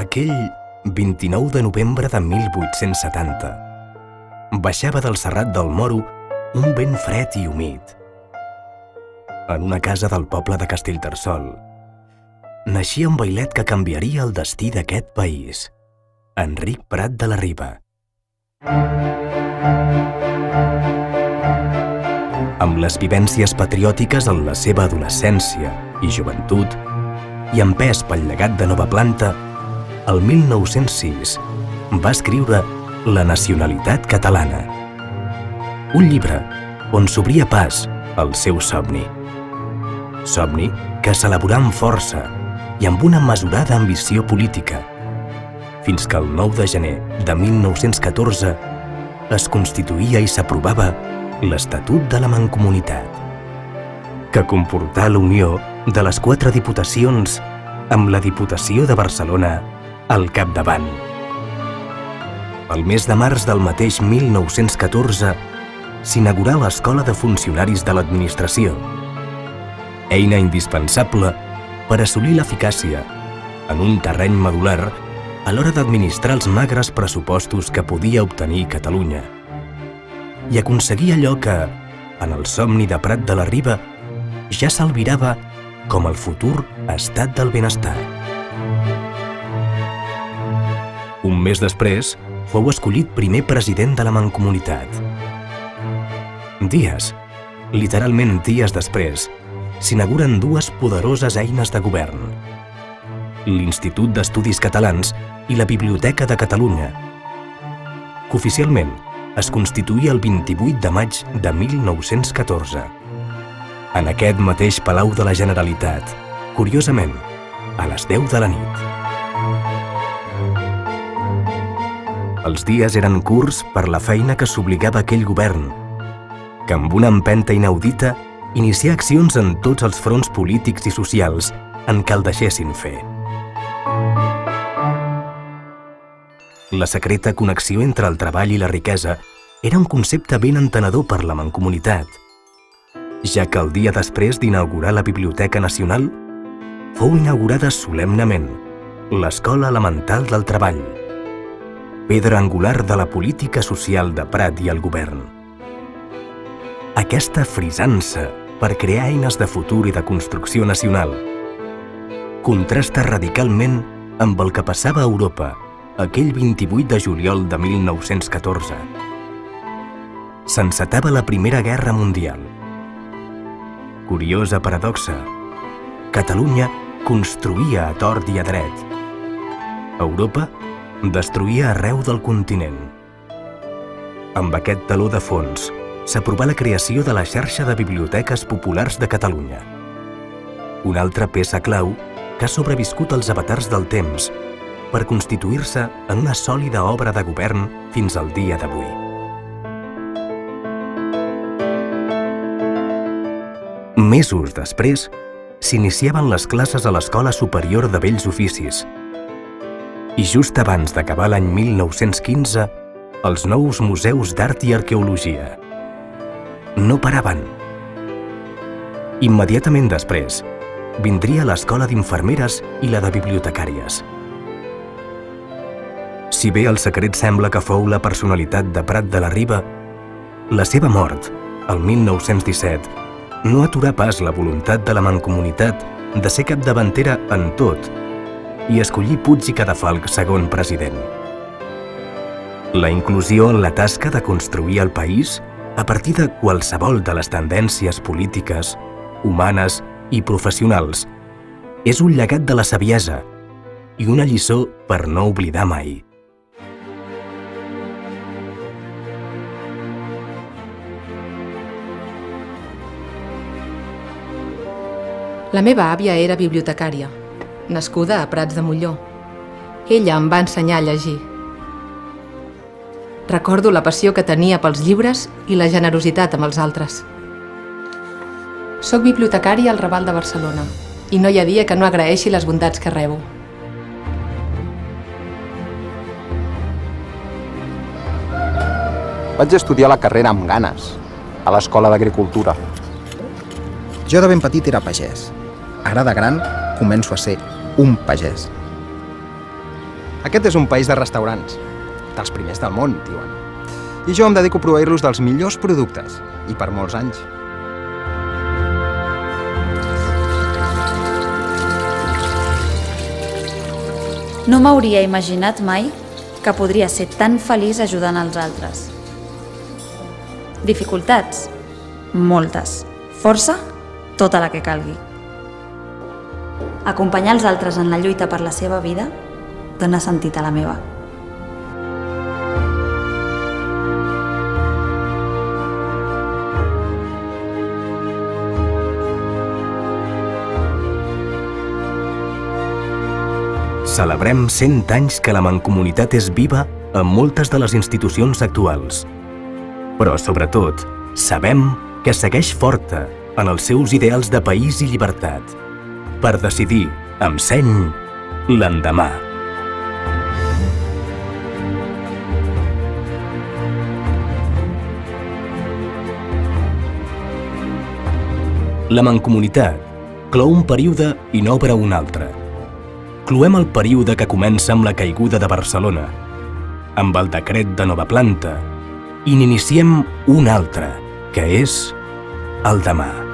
Aquell 29 de novembre de 1870 baixava del Serrat del Moro un vent fred i humit. En una casa del poble de Castellterçol naixia un vailet que canviaria el destí d'aquest país, Enric Prat de la Riba. Amb les vivències patriòtiques en la seva adolescència i joventut i empès pel llegat de Nova Planta, el 1906 va escriure La nacionalitat catalana, un llibre on s'obria pas el seu somni. Somni que s'elaborà amb força i amb una mesurada ambició política, fins que el 9 de gener de 1914 es constituïa i s'aprovava l'Estatut de la Mancomunitat, que comportà la unió de les 4 diputacions amb la Diputació de Barcelona al capdavant. El mes de març del mateix 1914 s'inaugurà l'Escola de Funcionaris de l'Administració, eina indispensable per assolir l'eficàcia en un terreny medular a l'hora d'administrar els magres pressupostos que podia obtenir Catalunya i aconseguir allò que, en el somni de Prat de la Riba, ja s'albirava com el futur estat del benestar. Un mes després, fou escollit primer president de la Mancomunitat. Dies, literalment dies després, s'inauguren 2 poderoses eines de govern: l'Institut d'Estudis Catalans i la Biblioteca de Catalunya, que oficialment es constituïa el 28 de maig de 1914. En aquest mateix Palau de la Generalitat, curiosament, a les 10 de la nit. Els dies eren curts per la feina que s'obligava aquell govern, que amb una empenta inaudita inicià accions en tots els fronts polítics i socials en què el deixessin fer. La secreta connexió entre el treball i la riquesa era un concepte ben entenedor per la Mancomunitat, ja que el dia després d'inaugurar la Biblioteca Nacional fou inaugurada solemnement l'Escola Elemental del Treball, pedra angular de la política social de Prat i el govern. Aquesta frisança per crear eines de futur i de construcció nacional contrasta radicalment amb el que passava a Europa aquell 28 de juliol de 1914. S'encetava la Primera Guerra Mundial. Curiosa paradoxa, Catalunya construïa a tort i a dret. Europa destruïa arreu del continent. Amb aquest teló de fons s'aprovà la creació de la xarxa de biblioteques populars de Catalunya, una altra peça clau que ha sobreviscut als avatars del temps per constituir-se en una sòlida obra de govern fins al dia d'avui. Mesos després, s'iniciaven les classes a l'Escola Superior de Bells Oficis i just abans d'acabar l'any 1915, els nous museus d'art i arqueologia. No paraven. Immediatament després, vindria l'Escola d'Infermeres i la de Bibliotecàries. Si bé el secret sembla que fou la personalitat de Prat de la Riba, la seva mort, el 1917, no aturà pas la voluntat de la Mancomunitat de ser capdavantera en tot i escollir Puig i Cadafalch segon president. La inclusió en la tasca de construir el país a partir de qualsevol de les tendències polítiques, humanes i professionals és un llegat de la saviesa i una lliçó per no oblidar mai. La meva àvia era bibliotecària, nascuda a Prats de Molló. Ella em va ensenyar a llegir. Recordo la passió que tenia pels llibres i la generositat amb els altres. Soc bibliotecària al Raval de Barcelona i no hi ha dia que no agraeixi les bondats que rebo. Vaig estudiar la carrera amb ganes, a l'Escola d'Agricultura. Jo de ben petit era pagès. Ara de gran començo a ser un pagès. Aquest és un país de restaurants, dels primers del món, diuen. I jo em dedico a proveir-los dels millors productes, i per molts anys. No m'hauria imaginat mai que podria ser tan feliç ajudant els altres. Dificultats? Moltes. Força? Tota la que calgui. Acompanyar els altres en la lluita per la seva vida dona sentit a la meva. Celebrem 100 anys que la Mancomunitat és viva en moltes de les institucions actuals. Però, sobretot, sabem que segueix forta en els seus ideals de país i llibertat, per decidir, amb seny, l'endemà. La Mancomunitat clou un període i n'obre un altre. Cloem el període que comença amb la caiguda de Barcelona, amb el decret de nova planta, i n'iniciem un altre, que és el demà.